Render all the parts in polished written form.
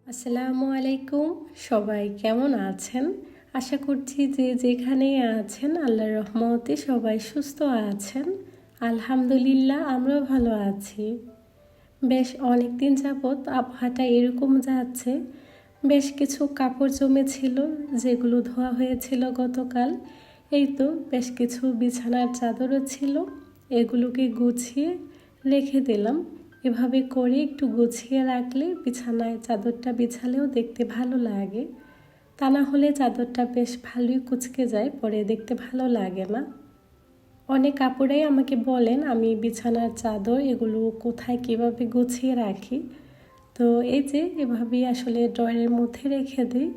আসসালামু আলাইকুম। সবাই কেমন আছেন? আশা করছি যে যেখানেই আছেন আল্লাহর রহমতে সবাই সুস্থ আছেন। আলহামদুলিল্লাহ আমরাও ভালো আছি। বেশ অনেক দিন যাবৎ আবহাওয়াটা এরকম যাচ্ছে। বেশ কিছু কাপড় জমেছিল যেগুলো ধোয়া হয়েছিল গতকাল। এই তো বেশ কিছু বিছানার চাদরও ছিল, এগুলোকে গুছিয়ে রেখে দিলাম। এভাবে করে একটু গুছিয়ে রাখলে বিছানায় চাদরটা বিছালেও দেখতে ভালো লাগে। তা না হলে চাদরটা বেশ ভালোই কুঁচকে যায়, পরে দেখতে ভালো লাগে না। অনেক আপুরাই আমাকে বলেন আমি বিছানার চাদর এগুলো কোথায় কিভাবে গুছিয়ে রাখি। তো এই যে এভাবেই আসলে ড্রয়ারের মধ্যে রেখে দিই।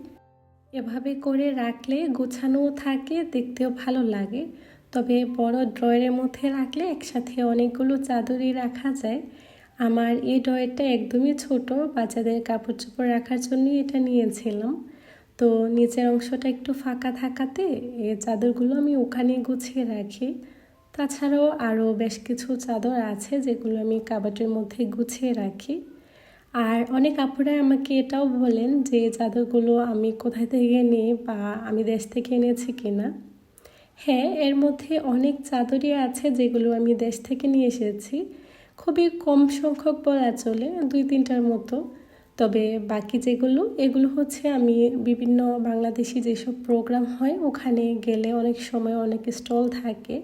এভাবে করে রাখলে গোছানোও থাকে, দেখতেও ভালো লাগে। তবে বড় ড্রয়ারের মধ্যে রাখলে একসাথে অনেকগুলো চাদরই রাখা যায়। আমার এই ড্রয়ারটা একদমই ছোট, বাচ্চাদের কাপড় চোপড় রাখার জন্যই এটা নিয়েছিলাম। তো নিচের অংশটা একটু ফাঁকা থাকাতে এই চাদরগুলো আমি ওখানে গুছিয়ে রাখি। তাছাড়াও আরও বেশ কিছু চাদর আছে যেগুলো আমি কাবাটের মধ্যে গুছিয়ে রাখি। আর অনেক আপুরা আমাকে এটাও বলেন যে চাদরগুলো আমি কোথায় থেকে নিই বা আমি দেশ থেকে এনেছি কিনা। হ্যাঁ, এর মধ্যে অনেক চাদরই আছে যেগুলো আমি দেশ থেকে নিয়ে এসেছি। খুবই কম সংখ্যক বলা চলে, 2-3টার মতো। তবে বাকি যেগুলো এগুলো হচ্ছে আমি বিভিন্ন বাংলাদেশি যেসব প্রোগ্রাম হয় ওখানে গেলে অনেক সময় অনেক স্টল থাকে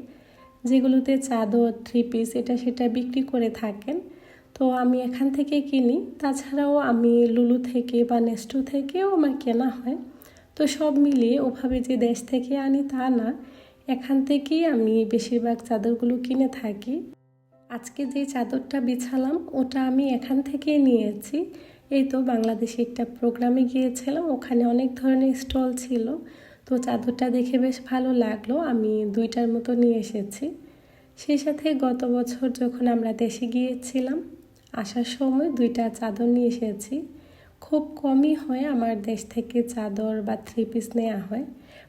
যেগুলোতে চাদর, 3 পিস এটা সেটা বিক্রি করে থাকেন। তো আমি এখান থেকে কিনি। তাছাড়াও আমি লুলু থেকে বা নেস্টো থেকেও আমার কেনা হয়। তো সব মিলিয়ে ওভাবে যে দেশ থেকে আনি তা না, এখান থেকেই আমি বেশিরভাগ চাদরগুলো কিনে থাকি। আজকে যে চাদরটা বিছালাম ওটা আমি এখান থেকেই নিয়েছি। এই তো বাংলাদেশে একটা প্রোগ্রামে গিয়েছিলাম, ওখানে অনেক ধরনের স্টল ছিল। তো চাদরটা দেখে বেশ ভালো লাগলো, আমি 2টার মতো নিয়ে এসেছি। সেই সাথে গত বছর যখন আমরা দেশে গিয়েছিলাম আসার সময় 2টা চাদর নিয়ে এসেছি। খুব কমই হয় আমার দেশ থেকে চাদর বা 3 পিস নেওয়া হয়।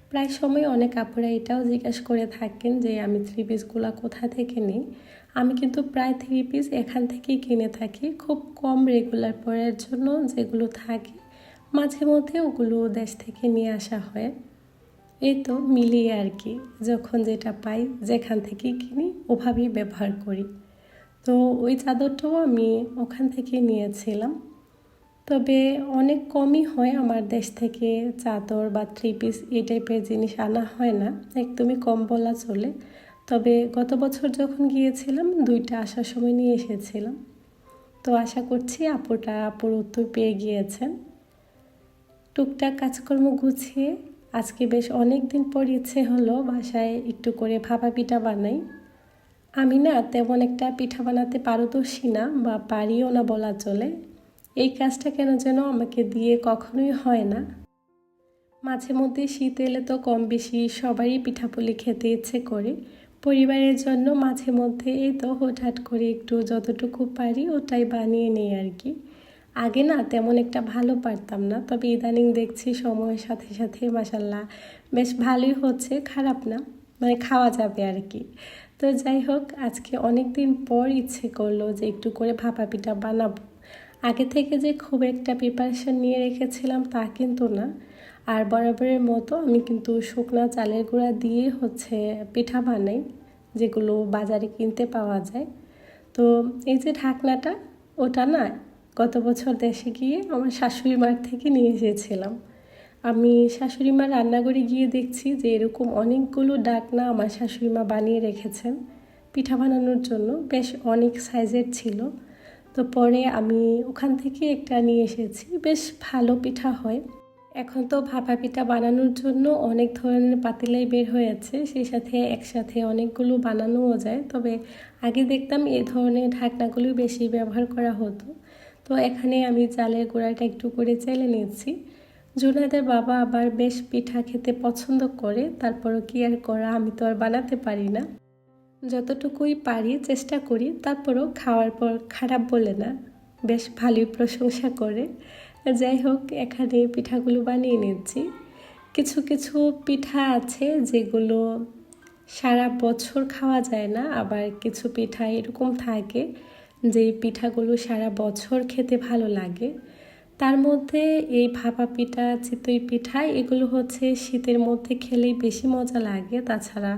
প্রায় সময় অনেক আপুরা এটাও জিজ্ঞাসা করে থাকেন যে আমি 3 পিসগুলো কোথা থেকে নিই। আমি কিন্তু প্রায় 3 পিস এখান থেকেই কিনে থাকি, খুব কম রেগুলার পরার জন্য যেগুলো থাকে মাঝে মধ্যে ওগুলো দেশ থেকে নিয়ে আসা হয়। এই তো মিলিয়ে আর কি, যখন যেটা পাই যেখান থেকেই কিনি ওভাবেই ব্যবহার করি। তো ওই চাদরটাও আমি ওখান থেকে নিয়েছিলাম। তবে অনেক কমই হয় আমার দেশ থেকে চাদর বা 3 পিস এই টাইপের জিনিস আনা হয় না, একদমই কম বলা চলে। তবে গত বছর যখন গিয়েছিলাম 2টা আসার সময় নিয়ে এসেছিলাম। তো আশা করছি আপুর উত্তর পেয়ে গিয়েছেন। টুকটাক কাজকর্ম গুছিয়ে আজকে বেশ অনেক দিন পর ইচ্ছে হলো বাসায় একটু করে ভাপা পিঠা বানাই। আমি না তেমন একটা পিঠা বানাতে পারদর্শী না বা পারিও না বলা চলে। এই কাজটা কেন যেন আমাকে দিয়ে কখনোই হয় না। মাঝে মধ্যে শীত এলে তো কম বেশি সবারই পিঠাপুলি খেতে ইচ্ছে করে। পরিবারের জন্য মাঝে মধ্যে এই তো হুটহাট করে একটু যতটুকু পারি ওটাই বানিয়ে নেই আর কি। আগে না তেমন একটা ভালো পারতাম না, তবে ইদানিং দেখছি সময়ের সাথে সাথে মাশাল্লাহ বেশ ভালোই হচ্ছে, খারাপ না, মানে খাওয়া যাবে আর কি। তো যাই হোক, আজকে অনেক দিন পর ইচ্ছে করলো যে একটু করে ভাপা পিঠা বানাবো। আগে থেকে যে খুব একটা প্রিপারেশন নিয়ে রেখেছিলাম তা কিন্তু না। আর বরাবরের মতো আমি কিন্তু শুকনা চালের গুঁড়া দিয়ে হচ্ছে পিঠা বানাই, যেগুলো বাজারে কিনতে পাওয়া যায়। তো এই যে ঢাকনাটা ওটা না গত বছর দেশে গিয়ে আমার শাশুড়ি মার থেকে নিয়ে এসেছিলাম। আমি শাশুড়ি মার রান্নাঘরে গিয়ে দেখছি যে এরকম অনেকগুলো ঢাকনা আমার শাশুড়ি মা বানিয়ে রেখেছেন পিঠা বানানোর জন্য, বেশ অনেক সাইজের ছিল। তো পরে আমি ওখান থেকে একটা নিয়ে এসেছি, বেশ ভালো পিঠা হয়। এখন তো ভাপা পিঠা বানানোর জন্য অনেক ধরনের পাতিলাই বের হয়েছে, সেই সাথে একসাথে অনেকগুলো বানানোও যায়। তবে আগে দেখতাম এই ধরনের ঢাকনাগুলো বেশি ব্যবহার করা হতো। তো এখানে আমি চালের গুঁড়াটা একটু করে চেলে নিচ্ছি। জুনাদের বাবা আবার বেশ পিঠা খেতে পছন্দ করে, তারপরও কি আর করা, আমি তো আর বানাতে পারি না। যতটুকুই পারি চেষ্টা করি, তারপরও খাওয়ার পর খারাপ বলে না, বেশ ভালোই প্রশংসা করে। যাই হোক, এখানে পিঠাগুলো বানিয়ে নিচ্ছি। কিছু কিছু পিঠা আছে যেগুলো সারা বছর খাওয়া যায় না, আবার কিছু পিঠা এরকম থাকে যেই পিঠাগুলো সারা বছর খেতে ভালো লাগে। তার মধ্যে এই ভাপা পিঠা, চিতই পিঠা এগুলো হচ্ছে শীতের মধ্যে খেলেই বেশি মজা লাগে। তাছাড়া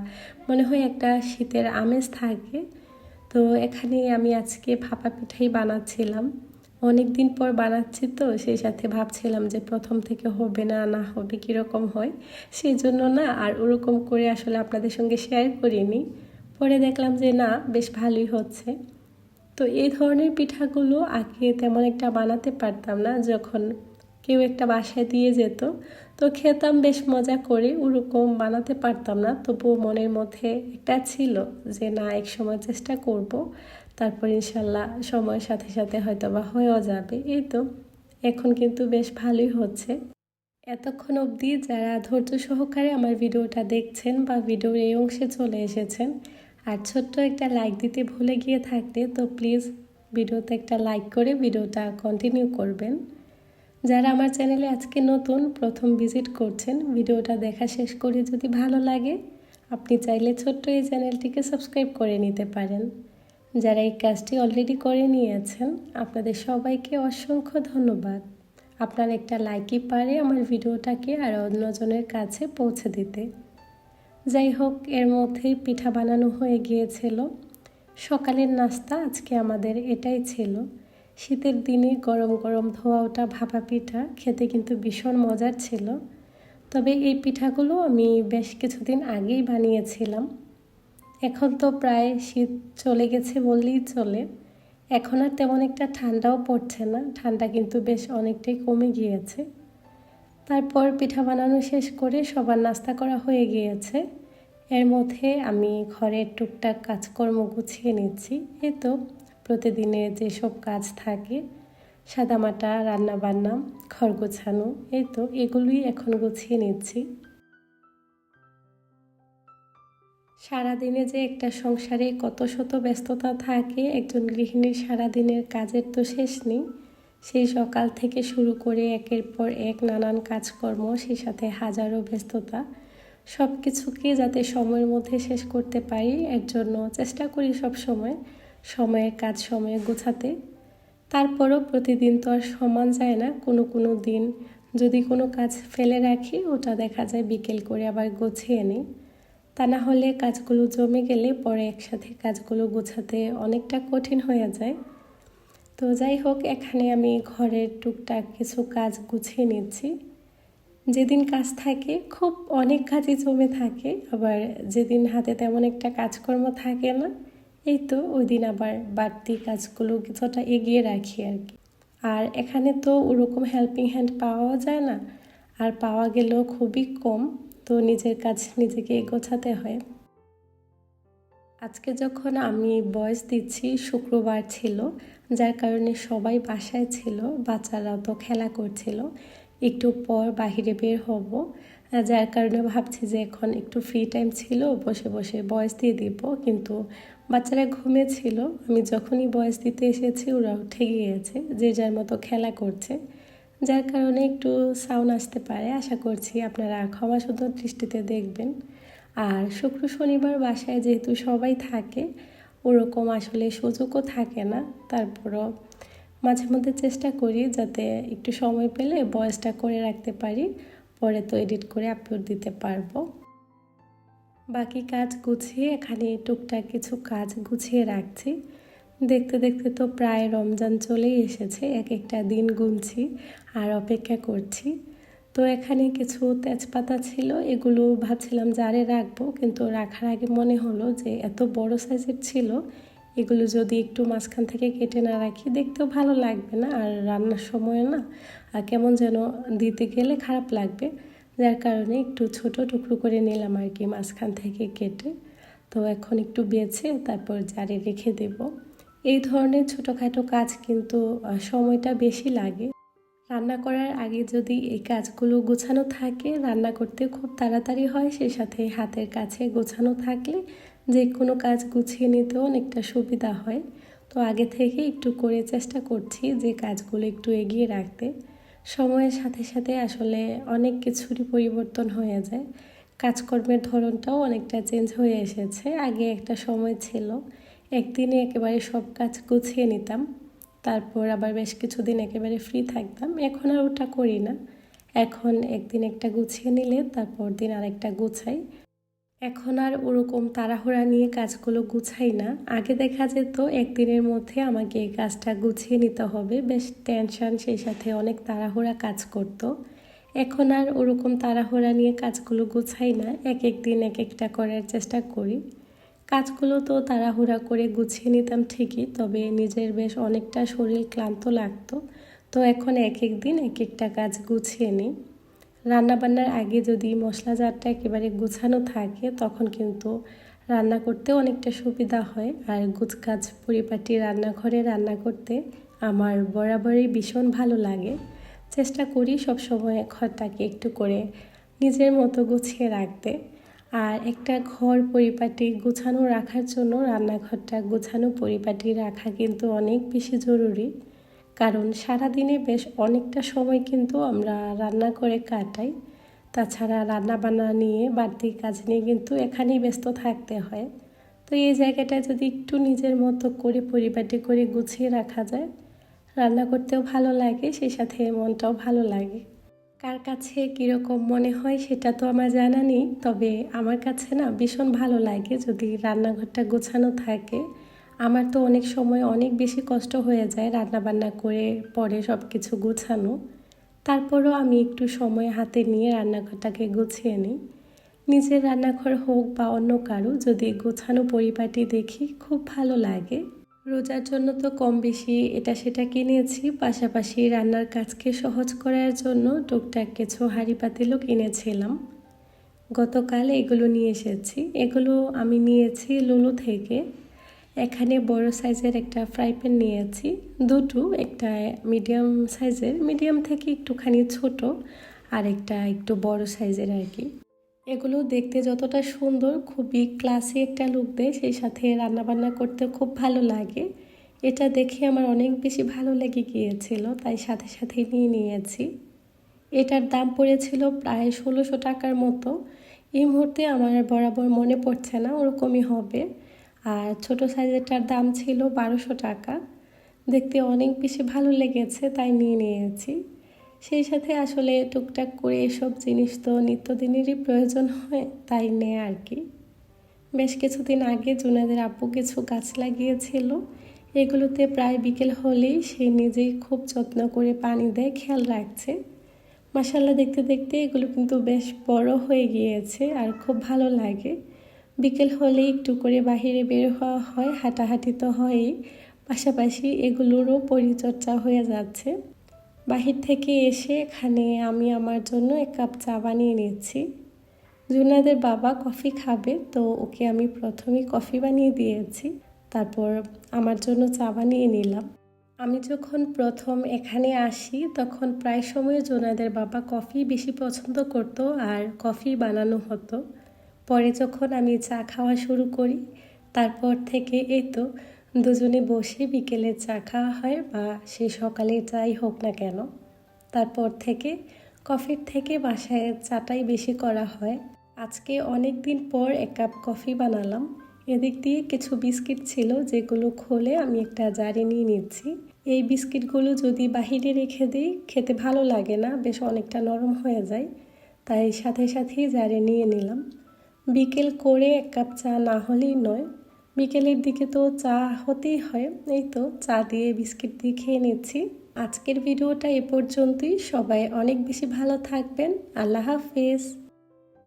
মনে হয় একটা শীতের আমেজ থাকে। তো এখানে আমি আজকে ভাপা পিঠাই বানাচ্ছিলাম। অনেক দিন পর বানাচ্ছি, তো সেই সাথে ভাবছিলাম যে প্রথম থেকে হবে না না হবে কীরকম হয়, সেই জন্য না আর ওরকম করে আসলে আপনাদের সঙ্গে শেয়ার করিনি। পরে দেখলাম যে না, বেশ ভালোই হচ্ছে। তো এই ধরনের পিঠাগুলো আগে তেমন একটা বানাতে পারতাম না, যখন কেউ একটা বাসায় দিয়ে যেত তো খেতাম বেশ মজা করে, ওরকম বানাতে পারতাম না। তবুও মনের মধ্যে একটা ছিল যে না, এক সময় চেষ্টা করব, তারপর ইনশাল্লাহ সময়ের সাথে সাথে হয়তো বা হয়েও যাবে। এই তো এখন কিন্তু বেশ ভালোই হচ্ছে। এতক্ষণ অবধি যারা ধৈর্য সহকারে আমার ভিডিওটা দেখছেন বা ভিডিওর এই অংশে চলে এসেছেন, আর ছোট্ট একটা লাইক দিতে ভুলে গিয়ে থাকলে তো প্লিজ ভিডিওতে একটা লাইক করে ভিডিওটা কন্টিনিউ করবেন। যারা আমার চ্যানেলে আজকে নতুন প্রথম ভিজিট করছেন, ভিডিওটা দেখা শেষ করে যদি ভালো লাগে আপনি চাইলে ছোট্ট এই চ্যানেলটিকে সাবস্ক্রাইব করে নিতে পারেন। যারা এই কাজটি অলরেডি করে নিয়েছেন আপনাদের সবাইকে অসংখ্য ধন্যবাদ। আপনার একটা লাইকই পারে আমার ভিডিওটাকে আর অন্যজনের কাছে পৌঁছে দিতে। যাই হোক, এর মধ্যেই পিঠা বানানো হয়ে গিয়েছিল। সকালের নাস্তা আজকে আমাদের এটাই ছিল। শীতের দিনে গরম গরম ধোয়া ওঠা ভাপা পিঠা খেতে কিন্তু ভীষণ মজার ছিল। তবে এই পিঠাগুলো আমি বেশ কিছুদিন আগেই বানিয়েছিলাম। এখন তো প্রায় শীত চলে গেছে বললেই চলে। এখন আর তেমন একটা ঠান্ডাও পড়ছে না, ঠান্ডা কিন্তু বেশ অনেকটাই কমে গিয়েছে। তারপর পিঠা বানানো শেষ করে সবার নাস্তা করা হয়ে গিয়েছে। এর মধ্যে আমি ঘরের টুকটাক কাজকর্ম গুছিয়ে নিচ্ছি। এই তো প্রতিদিনের যেসব কাজ থাকে, সাদামাটা রান্নাবান্না, ঘর গোছানো, এই তো এগুলোই এখন গুছিয়ে নিচ্ছি। সারাদিনে যে একটা সংসারে কত শত ব্যস্ততা থাকে, একজন গৃহিণীর সারাদিনের কাজের তো শেষ নেই। সেই সকাল থেকে শুরু করে একের পর এক নানান কাজকর্ম, সেই সাথে হাজারো ব্যস্ততা, সব কিছুকে যাতে সময়ের মধ্যে শেষ করতে পারি এর জন্য চেষ্টা করি সব সময় সময়ের কাজ সময়ে গোছাতে। তারপরও প্রতিদিন তো আর সমান যায় না, কোনো কোনো দিন যদি কোনো কাজ ফেলে রাখি ওটা দেখা যায় বিকেল করে আবার গুছিয়ে নিই। তা না হলে কাজগুলো জমে গেলে পরে একসাথে কাজগুলো গোছাতে অনেকটা কঠিন হয়ে যায়। তো যাই হোক, এখানে আমি ঘরের টুকটাক কিছু কাজ গুছিয়ে নিচ্ছি। যেদিন কাজ থাকে খুব অনেক কাজই জমে থাকে, আবার যেদিন হাতে তেমন একটা কাজকর্ম থাকে না, এই তো ওই দিন আবার বাড়তি কাজগুলো কিছুটা এগিয়ে রাখি আর কি। আর এখানে তো ওরকম হেল্পিং হ্যান্ড পাওয়া যায় না, আর পাওয়া গেলেও খুবই কম, তো নিজের কাজ নিজেকে গোছাতে হয়। আজকে যখন আমি ভয়েস দিচ্ছি শুক্রবার ছিল, যার কারণে সবাই বাসায় ছিল, বাচ্চারাও তো খেলা করছিল। একটু পর বাহিরে বের হব, যার কারণে ভাবছি যে এখন একটু ফ্রি টাইম ছিল, বসে বসে ভয়েস দিয়ে দিব। কিন্তু বাচ্চারা ঘুমিয়েছিল, আমি যখনই ভয়েস দিতে এসেছি ওরা উঠে গিয়েছে, যে যার মতো খেলা করছে, যার কারণে একটু সাউন্ড আসতে পারে। আশা করছি আপনারা ক্ষমা সুন্দর দৃষ্টিতে দেখবেন। আর শুক্র শনিবার বাসায় যেহেতু সবাই থাকে, ওরকম আসলে সুযোগও থাকে না। তারপরও মাঝে মধ্যে চেষ্টা করি যাতে একটু সময় পেলে ভয়েসটা করে রাখতে পারি, পরে তো এডিট করে আপলোড দিতে পারবো। বাকি কাজ গুছিয়ে এখানে টুকটাক কিছু কাজ গুছিয়ে রাখছি। দেখতে দেখতে তো প্রায় রমজান চলেই এসেছে, এক একটা দিন গুনছি আর অপেক্ষা করছি। তো এখানে কিছু তেজপাতা ছিল, এগুলো ভাবছিলাম জারে রাখবো, কিন্তু রাখার আগে মনে হলো যে এত বড় সাইজের ছিল, এগুলো যদি একটু মাঝখান থেকে কেটে না রাখি দেখতেও ভালো লাগবে না, আর রান্নার সময় না কেমন যেন দিতে গেলে খারাপ লাগবে। যার কারণে একটু ছোট টুকরো করে নিলাম আর কি মাঝখান থেকে কেটে। তো এখন একটু বেছে তারপর জারে রেখে দেব। এই ধরনের ছোটোখাটো কাজ কিন্তু সময়টা বেশি লাগে। রান্না করার আগে যদি এই কাজগুলো গোছানো থাকে, রান্না করতে খুব তাড়াতাড়ি হয়, সেই সাথে হাতের কাছে গোছানো থাকলে যে কোনো কাজ গুছিয়ে নিতেও অনেকটা সুবিধা হয়। তো আগে থেকে একটু করে চেষ্টা করছি যে কাজগুলো একটু এগিয়ে রাখতে। সময়ের সাথে সাথে আসলে অনেক কিছুরই পরিবর্তন হয়ে যায়, কাজকর্মের ধরনটাও অনেকটা চেঞ্জ হয়ে এসেছে। আগে একটা সময় ছিল একদিনে একেবারে সব কাজ গুছিয়ে নিতাম, তারপর আবার বেশ কিছুদিন একেবারে ফ্রি থাকতাম। এখন আর ওটা করি না। এখন একদিন একটা গুছিয়ে নিলে তারপর দিন আরেকটা গুছাই। এখন আর ওরকম তাড়াহুড়া নিয়ে কাজগুলো গুছাই না। আগে দেখা যেত একদিনের মধ্যে আমাকে এই কাজটা গুছিয়ে নিতে হবে, বেশ টেনশন, সেই সাথে অনেক তাড়াহুড়া কাজ করতো। এখন আর ওরকম তাড়াহুড়া নিয়ে কাজগুলো গুছাই না, এক এক দিন এক একটা করার চেষ্টা করি। কাজগুলো তো তাড়াহুড়া করে গুছিয়ে নিতাম ঠিকই, তবে নিজের বেশ অনেকটা শরীর ক্লান্ত লাগতো। তো এখন এক এক দিন এক একটা কাজ গুছিয়ে নিই। রান্নাবান্নার আগে যদি মশলা জারটা একেবারে গুছানো থাকে তখন কিন্তু রান্না করতে অনেকটা সুবিধা হয়। আর গুছগাছ পরিপাটি রান্নাঘরে রান্না করতে আমার বরাবরই ভীষণ ভালো লাগে। চেষ্টা করি সবসময় ঘরটাকে একটু করে নিজের মতো গুছিয়ে রাখতে। আর একটা ঘর পরিপাটি গুছানো রাখার জন্য রান্নাঘরটা গুছানো পরিপাটি রাখা কিন্তু অনেক বেশি জরুরি। কারণ সারাদিনে বেশ অনেকটা সময় কিন্তু আমরা রান্না করে কাটাই। তাছাড়া রান্না বান্না নিয়ে বাড়তি কাজ নিয়ে কিন্তু এখানেই ব্যস্ত থাকতে হয়। তো এই জায়গাটা যদি একটু নিজের মতো করে পরিপাটি করে গুছিয়ে রাখা যায়, রান্না করতেও ভালো লাগে, সেই সাথে মনটাও ভালো লাগে। কার কাছে কীরকম মনে হয় সেটা তো আমার জানা নেই, তবে আমার কাছে না ভীষণ ভালো লাগে যদি রান্নাঘরটা গোছানো থাকে। আমার তো অনেক সময় অনেক বেশি কষ্ট হয়ে যায় রান্নাবান্না করে পরে সব কিছু গোছানো। তারপরও আমি একটু সময় হাতে নিয়ে রান্নাঘরটাকে গুছিয়ে নিই। নিজের রান্নাঘর হোক বা অন্য কারো, যদি গোছানো পরিপাটি দেখি খুব ভালো লাগে। রোজার জন্য তো কম বেশি এটা সেটা কিনেছি, পাশাপাশি রান্নার কাজকে সহজ করার জন্য টুকটাক কিছু হাঁড়ি পাতিলও কিনেছিলাম। গতকাল এগুলো নিয়ে এসেছি। এগুলো আমি নিয়েছি লুলু থেকে। এখানে বড় সাইজের একটা ফ্রাই প্যান নিয়েছি, দুটো, একটা মিডিয়াম সাইজের, মিডিয়াম থেকে একটুখানি ছোট, আর একটা একটু বড় সাইজের আর কি। এগুলো দেখতে যতটা সুন্দর, খুবই ক্লাসি একটা লুক দেয়, সেই সাথে রান্নাবান্না করতে খুব ভালো লাগে। এটা দেখে আমার অনেক বেশি ভালো লেগে গিয়েছিল, তাই সাথে সাথে নিয়ে নিয়েছি। এটার দাম পড়েছিল প্রায় 1600 টাকার মতো। এই মুহূর্তে আমার বরাবর মনে পড়ছে না, ওরকমই হবে। আর ছোট সাইজেরটার দাম ছিল 1200 টাকা। দেখতে অনেক বেশি ভালো লেগেছে, তাই নিয়ে নিয়েছি। সেই সাথে আসলে টুকটাক করে এসব জিনিস তো নিত্যদিনেরই প্রয়োজন হয়, তাই নেয় আর কি। বেশ কিছুদিন আগে জুনাদের আপু কিছু গাছ লাগিয়েছিল। এগুলোতে প্রায় বিকেল হলেই সে নিজেই খুব যত্ন করে পানি দেয়, খেয়াল রাখছে। মাশাআল্লাহ, দেখতে দেখতে এগুলো কিন্তু বেশ বড় হয়ে গিয়েছে আর খুব ভালো লাগে। বিকেল হলেই একটু করে বাহিরে বের হওয়া হয়, হাঁটাহাঁটি তো হয়ই, পাশাপাশি এগুলোরও পরিচর্যা হয়ে যাচ্ছে। বাহির থেকে এসে এখানে আমি আমার জন্য 1 কাপ চা বানিয়ে নিচ্ছি। জুনাদের বাবা কফি খাবে, তো ওকে আমি প্রথমেই কফি বানিয়ে দিয়েছি, তারপর আমার জন্য চা বানিয়ে নিলাম। আমি যখন প্রথম এখানে আসি তখন প্রায় সময় জুনাদের বাবা কফি বেশি পছন্দ করতো আর কফি বানানো হতো। পরে যখন আমি চা খাওয়া শুরু করি তারপর থেকে এই তো দুজনে বসে বিকেলে চা খাওয়া হয়, বা সে সকালে চাই হোক না কেন। তারপর থেকে কফির থেকে বাসায় চাটাই বেশি করা হয়। আজকে অনেক দিন পর 1 কাপ কফি বানালাম। এদিক দিয়ে কিছু বিস্কিট ছিল যেগুলো খুলে আমি একটা জারে নিয়ে নিচ্ছি। এই বিস্কিটগুলো যদি বাহিরে রেখে দিই খেতে ভালো লাগে না, বেশ অনেকটা নরম হয়ে যায়, তাই সাথে সাথেই জারে নিয়ে নিলাম। বিকেল করে 1 কাপ চা না হলেই নয়, বিকেলের দিকে তো চা হতেই হয়। এই তো চা দিয়ে বিস্কিট দিয়ে খেয়ে নিচ্ছি। আজকের ভিডিওটা এ পর্যন্তই। সবাই অনেক বেশি ভালো থাকবেন। আল্লাহ হাফেজ।